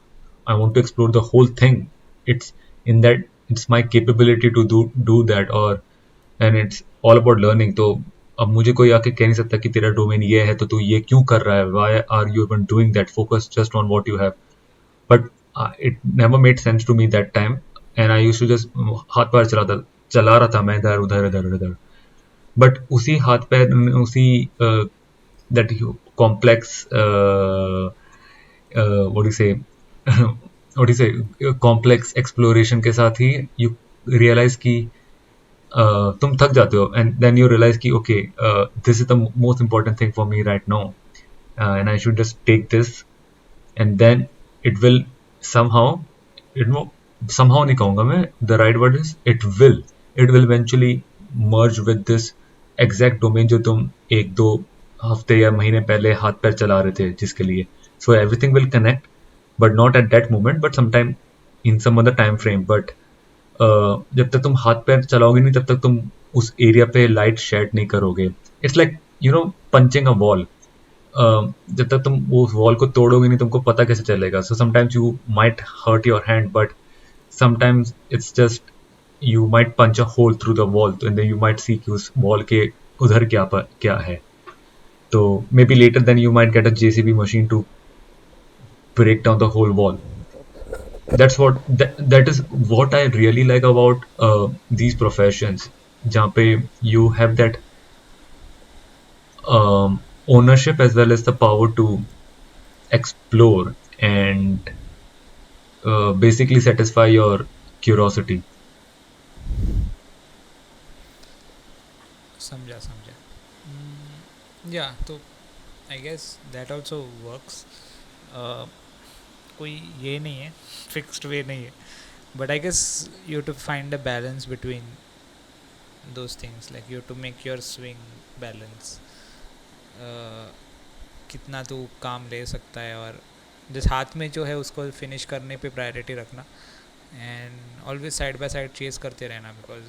I want to explore the whole thing. It's in that it's my capability to do that, or and it's all about learning. तो अब मुझे कोई आके कह नहीं सकता कि तेरा डोमेन ये है तो तू ये क्यों कर रहा है, why are you even doing that, focus just on what you have. But it never made sense to me that time and I used to just हाथ पैर चला रहा था मैं इधर उधर इधर उधर. But उसी हाथ पैर उसी that complex what do you say what do you say complex exploration के साथ ही you realize कि तुम थक जाते हो and then you realize कि okay this is the most important thing for me right now and I should just take this and then it will somehow it will somehow नहीं कहूँगा मैं, the right word is it will eventually merge with this exact domain जो तुम एक दो हफ्ते या महीने पहले हाथ पैर चला रहे थे जिसके लिए. So everything will connect but not at that moment but sometime in some other time frame. But जब तक तुम हाथ पैर चलाओगे नहीं तब तक तुम उस एरिया पे लाइट शेड नहीं करोगे. It's like punching a wall. जब तक तुम उस वॉल को तोड़ोगे नहीं तुमको पता कैसे चलेगा. So sometimes you might hurt your hand but sometimes it's just you might punch a hole through the wall and then you might see कि उस wall के उधर क्या है. तो maybe later then you might get a JCB machine to break down the whole wall. That is what I really like about these professions जहाँ पे you have that ownership as well as the power to explore and basically satisfy your curiosity. समझा समझा. या तो I guess that also works. कोई ये नहीं है, फिक्स्ड वे नहीं है, but I guess you to find a balance between those things, like you have to make your swing balance. कितना तू काम ले सकता है और जिस हाथ में जो है उसको फिनिश करने पे प्रायोरिटी रखना and always side by side chase करते रहना because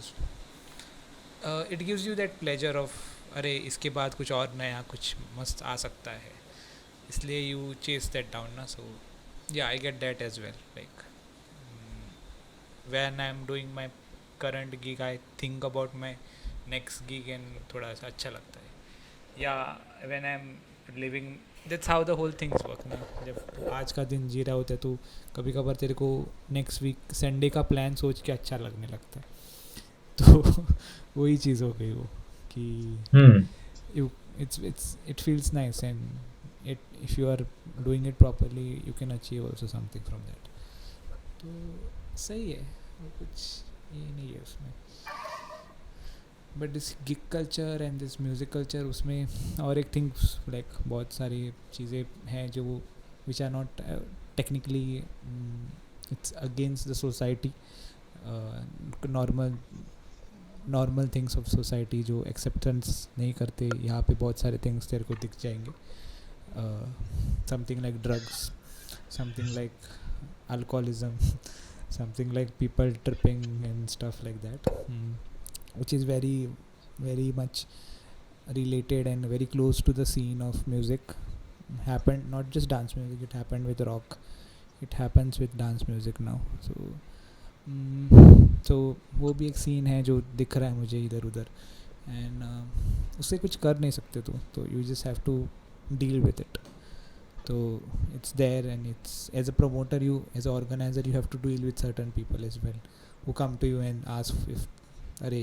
it gives you that pleasure of अरे इसके बाद कुछ और नया कुछ मस्त आ सकता है, इसलिए यू चेस दैट डाउन ना. सो या I get that as well. Like when I'm doing my current gig I think about my next gig and थोड़ा सा अच्छा लगता है. या when I'm living, that's how the whole things work ना. जब आज का दिन जी रहा होता है तो कभी कभार तेरे को नेक्स्ट वीक संडे का प्लान सोच के अच्छा लगने लगता है. तो वही चीज़ हो गई वो कि Hmm. you it feels nice and it if you are doing it properly you can achieve also something from that. तो सही है, कुछ ये नहीं है उसमें. But this gig culture and this music culture उसमें और एक थिंग्स लाइक बहुत सारी चीज़ें हैं जो which are not technically it's against the society. Normal things of society जो एक्सेप्टेंस नहीं करते, यहाँ पे बहुत सारे थिंग्स तेरे को दिख जाएंगे. Something like drugs, something like alcoholism, something like people tripping and stuff like that, which is very very much related and very close to the scene of music happened. Not just dance music, it happened with rock, it happens with dance music now. So वो भी एक scene है जो दिख रहा है मुझे इधर उधर, एंड उससे कुछ कर नहीं सकते तो you just have to deal with it. So it's there, and it's, as a promoter, you, as an organizer, you have to deal with certain people as well, who come to you and ask if, arey,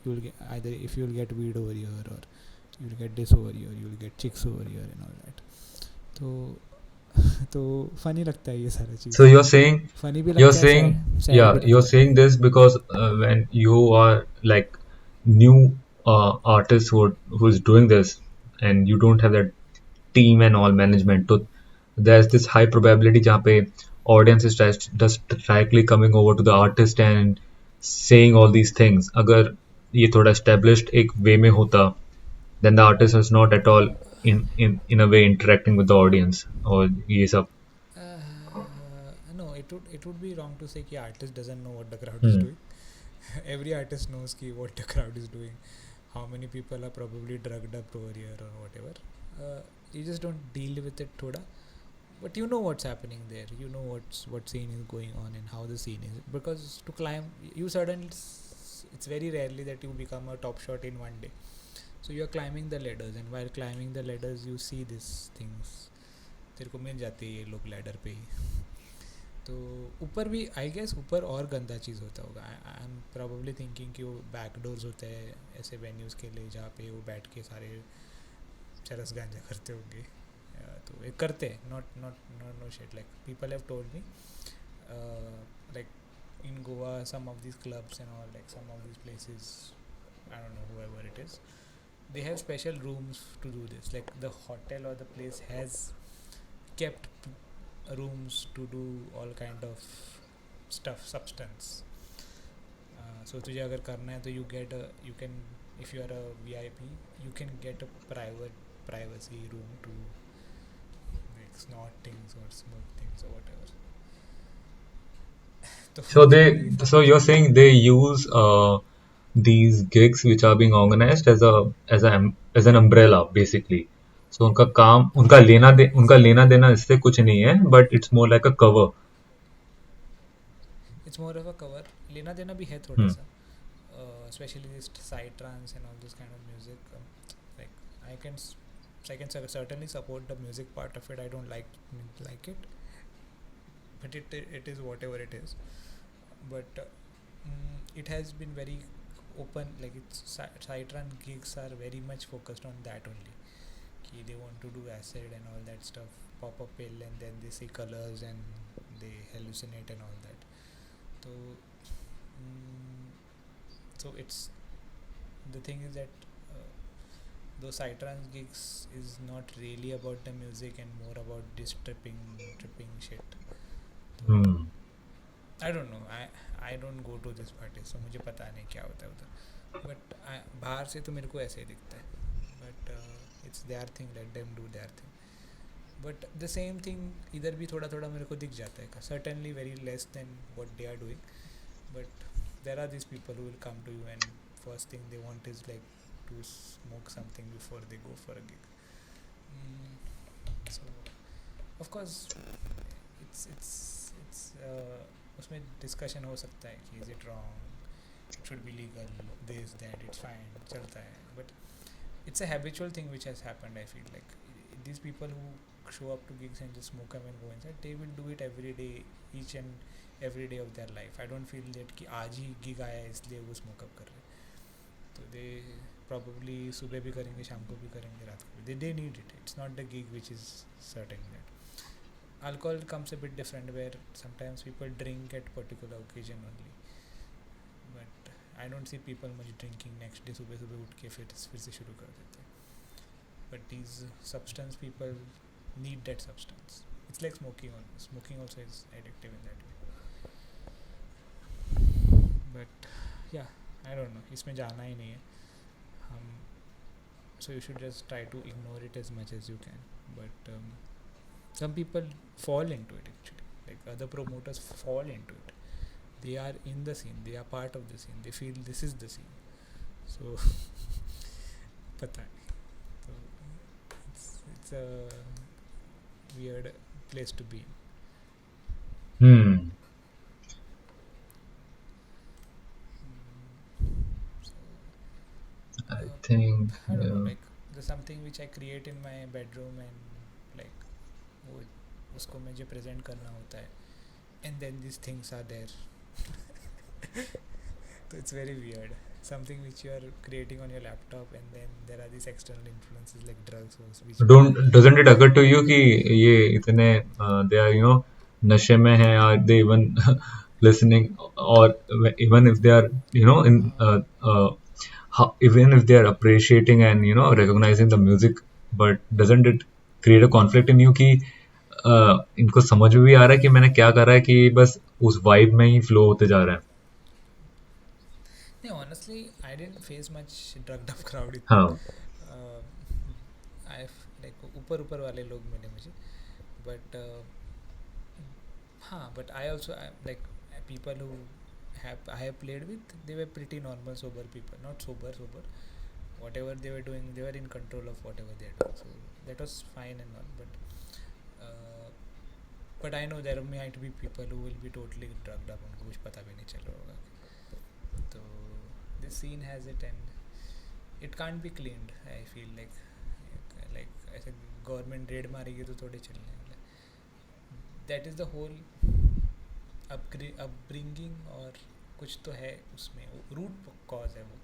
you'll get either, if you'll get weed over here, or you'll get this over here, you'll get chicks over here and all that. तो तो funny लगता है ये सारा So चीज़. Funny भी you're लगता है, saying, sad sad yeah, भी you're लगता है. saying this because when you are like new artist who is doing this, and you don't have that team and all management, so there's this high probability जहाँ पे audience is just directly coming over to the artist and saying all these things. अगर ये थोड़ा established एक way में होता, then the artist is not at all in a way interacting with the audience और ये सब. No, it would be wrong to say कि artist doesn't know what the crowd is Hmm. doing. Every artist knows कि what the crowd is doing. How many people are probably drugged up over here or whatever. You just don't deal with it thoda, but you know what's happening there. You know what scene is going on and how the scene is. Because to climb, you suddenly, it's very rarely that you become a top shot in one day. So you are climbing the ladders, and while climbing the ladders, you see these things. तेरे को मिल जाते हैं ये लोग ladder पे ही. तो ऊपर भी आई गेस ऊपर और गंदा चीज़ होता होगा. आई एम प्रॉब्ली थिंकिंग कि वो बैक डोर्स होते हैं ऐसे वेन्यूज़ के लिए जहाँ पे वो बैठ के सारे चरस गांजा करते होंगे. तो ये करते हैं, not not not know shit, like people have told me, like in Goa, some of these clubs and all, like some of these places, I don't know, whoever it is, they have special rooms to do this. Like the hotel or the place has kept rooms to do all kind of stuff, substance. So तुझे अगर करना है तो you can, if you are a VIP, you can get a privacy room to like snort things or smoke things or whatever. तो So उसमें भी so funny you're चीज़ें. saying they use these gigs which are being organized as an umbrella basically. So उनका काम Yeah, उनका basically लेना देना इससे कुछ नहीं है, but it's more like a cover. it's more of a cover. लेना देना भी है थोड़ा Hmm. सा, especially this side trance and all this kind of music. Like I can certainly support the music part of it. I don't like it, but it is whatever it is. But it has been very open. Like it's side trance gigs are very much focused on that only. They want to do acid and all that stuff, pop a pill, and then they see colors and they hallucinate and all that. So so it's, the thing is that those psytrance gigs is not really about the music and more about this tripping shit. So Hmm. I don't know, I don't go to this party, so मुझे पता नहीं क्या होता है उधर. But बाहर से तो मेरे को ऐसे ही दिखता है. But it's their thing, let them do their thing. But the same thing इधर भी थोड़ा थोड़ा मेरे को दिख जाता है. Certainly very less than what they are doing. But there are these people who will come to you and first thing they want is like to smoke something before they go for a gig. So of course it's उसमें discussion हो सकता है कि is it wrong, it should be legal, this that, it's fine, चलता है. But it's a habitual thing which has happened. I feel like these people who show up to gigs and just smoke them and go inside, they will do it every day, each and every day of their life. I don't feel that कि आज ही gig आया है इसलिए वो smoke up कर रहे हैं. तो they probably सुबह भी करेंगे, शाम को भी करेंगे, रात को भी. They need it. It's not the gig which is certain that. Alcohol comes a bit different, where sometimes people drink at particular occasion only. But I don't see people much drinking next day, सुबह सुबह उठ के फिर से शुरू कर देते. But these substance people need that substance. It's like smoking. Smoking also is addictive in that way. But yeah, I don't know, इसमें जाना ही नहीं है हम. So you should just try to ignore it as much as you can. But some people fall into it actually. Like other promoters fall into it. They are in the scene. They are part of the scene. They feel this is the scene. So पता है. it's a weird place to be. Hmm. So I uh, think, I don't know, yeah. like there's something which I create in my bedroom and like वो उसको मुझे present करना होता है and then these things are there. So it's very weird. Something which you are creating on your laptop and then there are these external influences like drugs which will Don't doesn't it occur to you कि ये इतने they are नशे में हैं, are they even listening, or even if they are in even if they are appreciating and recognizing the music, but doesn't it create a conflict in you कि इनको समझ में भी आ रहा है कि मैंने क्या करा है, कि बस उस वाइब में ही फ्लो होते जा रहा है. नहीं honestly I didn't face much drugged up crowd इतना हाँ. आई लाइक ऊपर ऊपर वाले लोग मिले मुझे बट हाँ but I also like people who I have played with they were pretty normal sober people not sober whatever they were doing they were in control of whatever they are doing so that was fine and all uh, but I know there might be people who will be totally drugged up उनको कुछ पता भी नहीं चल रहा होगा तो this scene has it and it can't be cleaned I feel like ऐसे गवर्नमेंट रेड मारेगी तो थोड़े चलने वाला that is the whole upbringing और कुछ तो है उसमें रूट कॉज है वो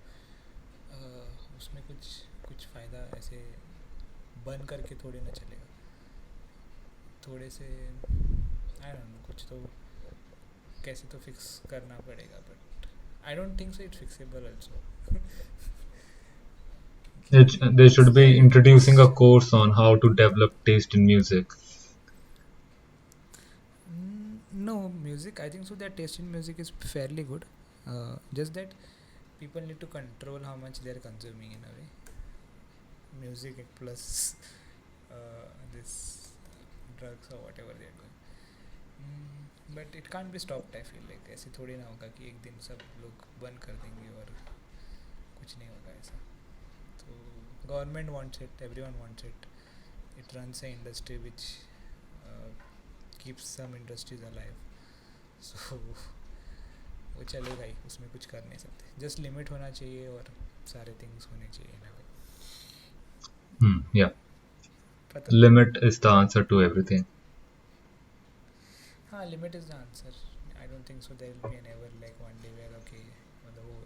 उसमें कुछ कुछ फ़ायदा ऐसे बन करके थोड़ी ना चलेगा थोड़े से आई डोंट नो कुछ तो कैसे तो फिक्स करना पड़ेगा but I don't think so it's fixable also They should उसका be introducing a just course on how to develop taste in music. no music I think so their taste in music is fairly good just that people need to control how much they are consuming in a way music plus this drugs or whatever they are doing but it can't be stopped I feel like ऐसे थोड़ी ना होगा कि एक दिन सब लोग बंद कर देंगे और कुछ नहीं होगा ऐसा तो government wants it everyone wants it it runs an industry which uh, keeps some industries alive so वो चलेगा ही उसमें कुछ कर नहीं सकते जस्ट लिमिट होना चाहिए और सारे थिंग्स होने चाहिए ना Yeah. पता Limit is the answer to everything. हाँ limit is the answer I don't think so there will be an ever like one day where okay मतलब वो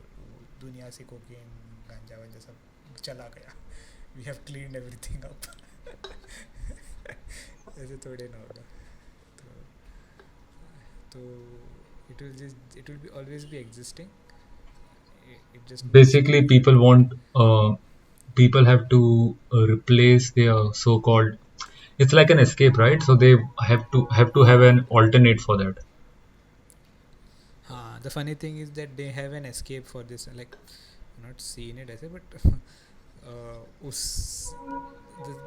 दुनिया से कोकेन गांजा वांजा सब चला गया we have clean everything up ऐसे थोड़े ना होगा तो तो it will be always be existing it just needs to Basically, be people have to replace their so-called. It's like an escape, right? So they have to have an alternate for that. हाँ the funny thing is that they have an escape for this like not seen it ऐसे but उस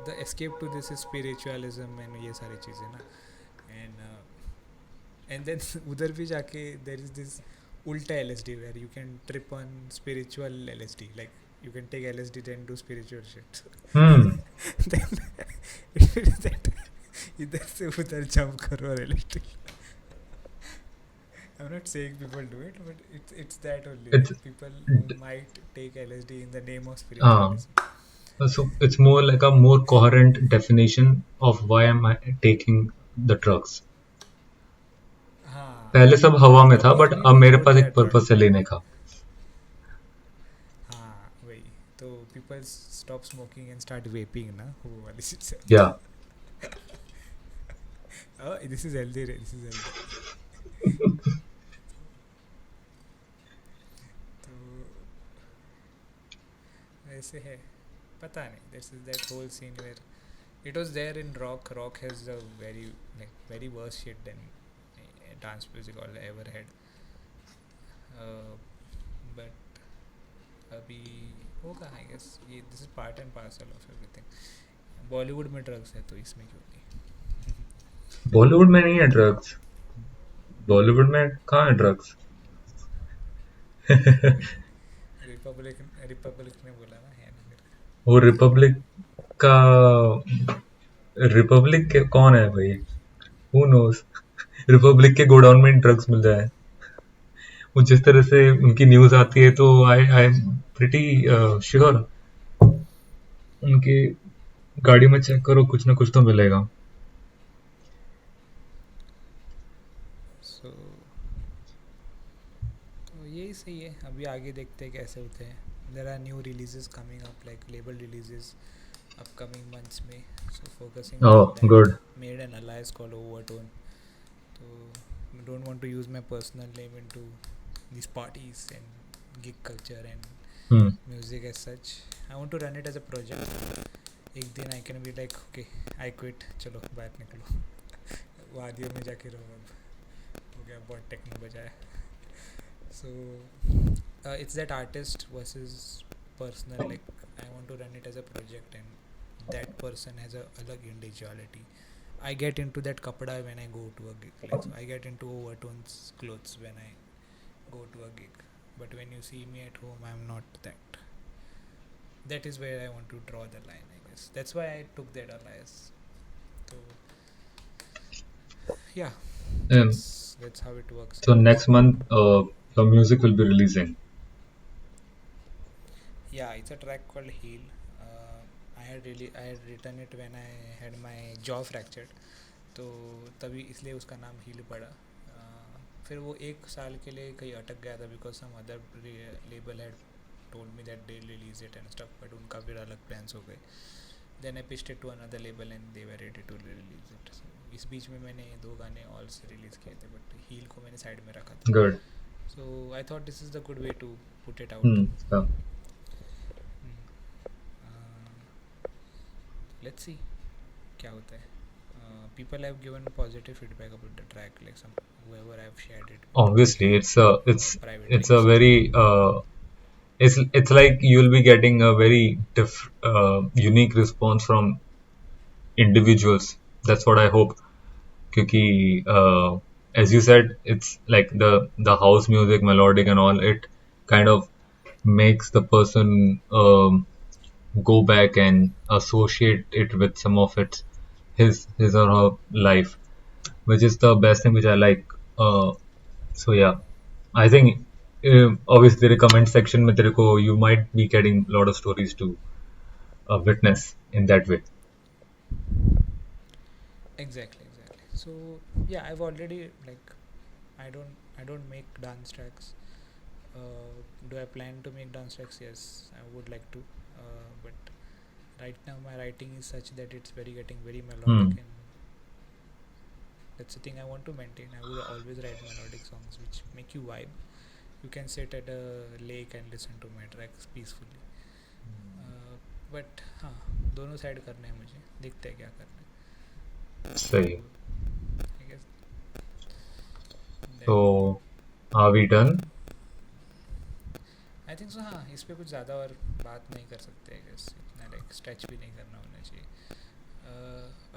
the escape to this is spiritualism and ये सारी चीज़ें ना and then उधर भी जाके there is this ulta LSD where you can trip on spiritual LSD like you can take LSD then do spiritual shit Hmm. then it is that इधर से उधर jump करो और LSD I'm not saying people do it but it's that only It's like people who might take LSD in the name of uh, spiritualism so it's more like a more coherent definition of why am I taking the drugs. हाँ पहले सब हवा में था, अभी but अभी अब भी मेरे पास होता है एक पर्पस है लेने का. हाँ वही तो people stop smoking and start vaping ना वो वाली चीज़ है Yeah. oh this is healthy this is healthy तो वैसे है पता नहीं this is that whole scene where it was there in rock has a very like very worse shit than dance music all I ever had but अभी होगा I guess ये this is part and parcel of everything Bollywood में drugs है तो इसमें क्यों नहीं बॉलीवुड में नहीं है ड्रग्स. बॉलीवुड में कहाँ है ड्रग्स? वही रिपब्लिक रिपब्लिक ने बोला ना है ना मेरे वो रिपब्लिक का रिपब्लिक के कौन है भाई? Who knows? रिपब्लिक के गोडाउन में ड्रग्स मिल जाए, वो जिस तरह से उनकी न्यूज आती है, तो आई आई एम प्रिटी श्योर उनकी गाड़ी में चेक करो, कुछ ना कुछ तो मिलेगा. सो तो यही सही है, अभी आगे देखते हैं कैसे होते हैं. There are new releases coming up, like label releases upcoming months में, so focusing on Oh, that. good. Made an alliance called Overtone, so don't want to use my personal name into these parties and gig culture and Hmm. music as such. I want to run it as a project. एक दिन I can be like, okay, I quit, चलो बाहर निकलो, वादियों में जाके रहो, अब हो गया, बहुत टेक्निक बजाया. So it's that artist versus personal, like I want to run it as a project, and that person has a alag individuality. I get into that kapda when I go to a gig, like so I get into overtones clothes when I go to a gig, but when you see me at home, I'm not that. That is where I want to draw the line, I guess. That's why I took that alliance. So yeah, Um, that's how it works, I so guess. next month, your music will be releasing. Yeah, it's a track called Heal. I had written it when I had my jaw fractured, तो तभी इसलिए उसका नाम heal पड़ा. फिर वो एक साल के लिए कहीं अटक गया था, because some other label had told me that they release it and stuff, but उनका फिर अलग प्लान्स हो गए. Then I pitched it to another label and they were ready to release it. इस बीच में मैंने 2 गाने ऑल से रिलीज़ किए थे, बट हील को मैंने साइड में रखा था. Good. So I thought this is the good way to put it out. Hmm. Yeah. Let's see क्या होता है. People have given positive feedback about the track, like some whoever I've shared it with Obviously, it's privately. a So very it's like you'll be getting a very unique response from individuals. That's what I hope. Because as you said, it's like the house music, melodic and all. It kind of makes the person go back and associate it with some of its his or her life, which is the best thing which I like. So yeah, I think obviously the comment section में तेरे को you might be getting a lot of stories to witness in that way. exactly. So yeah, I've already like I don't make dance tracks. Do I plan to make dance tracks? Yes, I would like to. But right now my writing is such that it's getting very melodic, Hmm. and that's the thing I want to maintain. I would always write melodic songs which make you vibe. You can sit at a lake and listen to my tracks peacefully. But हाँ, दोनों side करना है मुझे, देखते हैं क्या करना है. तो सही. I guess that. So are we done? I think so. हाँ, इस पर कुछ ज़्यादा और बात नहीं कर सकते. आई गेस इतना लाइक स्ट्रेच भी नहीं करना होना चाहिए.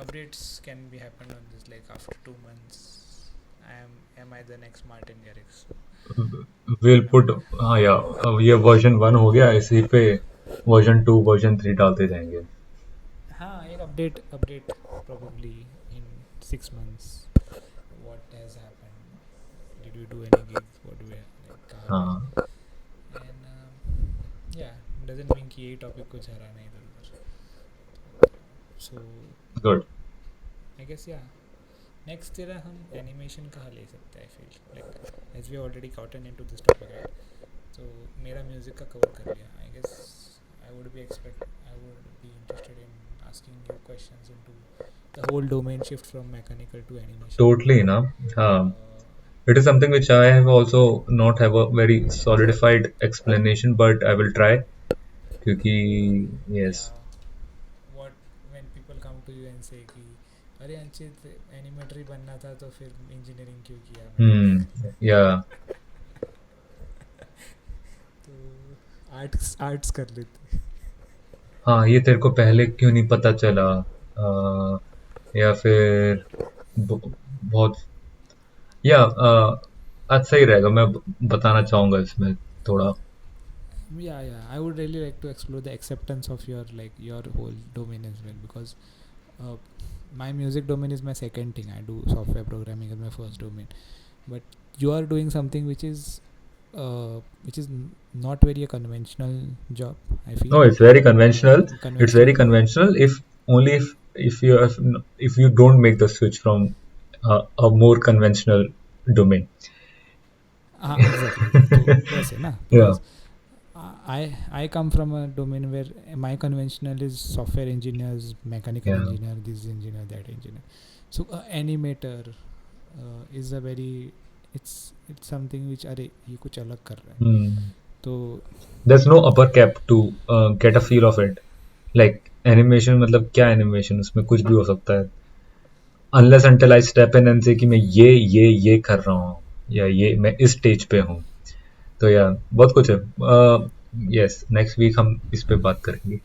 Updates can be happen on this like after 2 months. Am I the next Martin Garrix? We'll Now, put हाँ या ये वर्जन 1 हो गया, इसी पे वर्जन 2 वर्जन 3 डालते जाएंगे. हाँ, एक update probably in 6 months. What has happened? Did we do any gigs? What do we like? कहाँ पे? हाँ. And yeah, doesn't mean कि यही टॉपिक कुछ हराना है इधर उधर. So Good. I guess yeah. Next तेरा हम एनिमेशन कहाँ ले सकते हैं. I feel like as we already gotten into this topic, right? तो मेरा म्यूज़िक का कवर कर लिया. I guess I would be interested in asking you questions into the whole domain shift from mechanical to animation. Totally ना. हाँ. It is something which I have also not have a very solidified explanation, but I will try. क्योंकि या yes. What when people come to you and say कि अरे Anchit animator ही बनना था तो फिर इंजीनियरिंग क्यों किया. Hmm. Yeah. तो आर्ट्स कर लेते. हाँ, ये तेरे को पहले क्यों नहीं पता चला? अ, या फिर बहुत या आज सही रहेगा. मैं बताना चाहूँगा इसमें थोड़ा. Yeah, I would really like to explore the acceptance of your whole domain as well, because uh, my music domain is my second thing. I do software programming as my first domain, but you are doing something which is not very a conventional job. I feel No, it's very conventional. It's conventional. very conventional. If only if you have, if you don't make the switch from a more conventional domain. हाँ exactly तो वैसे ना Yeah. Because I come from a domain where my conventional is software engineers, mechanical Yeah. engineer, this engineer, that engineer. So animator is a very it's something which अरे ये कुछ अलग कर रहा है Hmm. तो There's no upper cap to get a feel of it. Like animation, मतलब क्या animation, उसमें कुछ भी हो सकता है. Unless until I step in and say कि मैं ये कर रहा हूँ या ये मैं इस स्टेज पे हूँ. तो या बहुत कुछ है. यस, नेक्स्ट वीक हम इस पे बात करेंगे.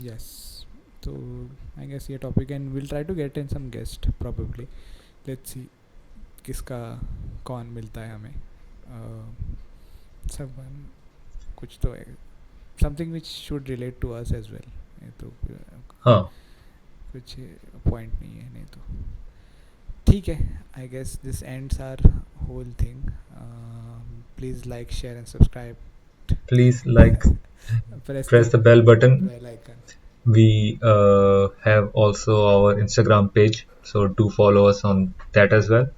yes. So I guess ये topic and we'll try to get in some guest probably. Let's see किसका कौन मिलता है हमें. सब कुछ तो है something which should relate to us as well. ये तो हाँ. कुछ पॉइंट नहीं है नहीं तो ठीक है. I guess this ends are whole thing. Please like share and subscribe. Please like, press press the the bell button. Bell icon. We have also our Instagram page, so do follow us on that as well.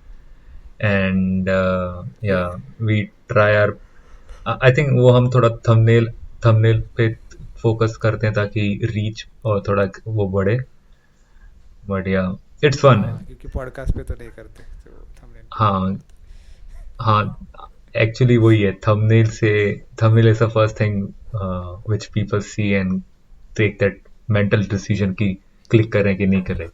And ये yeah, we try our. I think वो हम थोड़ा thumbnail पे focus करते हैं ताकि reach और थोड़ा वो बढ़े. बट या इट्स फन. हाँ क्योंकि पॉडकास्ट पे तो नहीं करते तो थंबनेल पे करना हाँ. पड़ता हाँ. एक्चुअली वही है. Thumbnail is the first thing which people see and take that mental decision की क्लिक करें कि नहीं करें.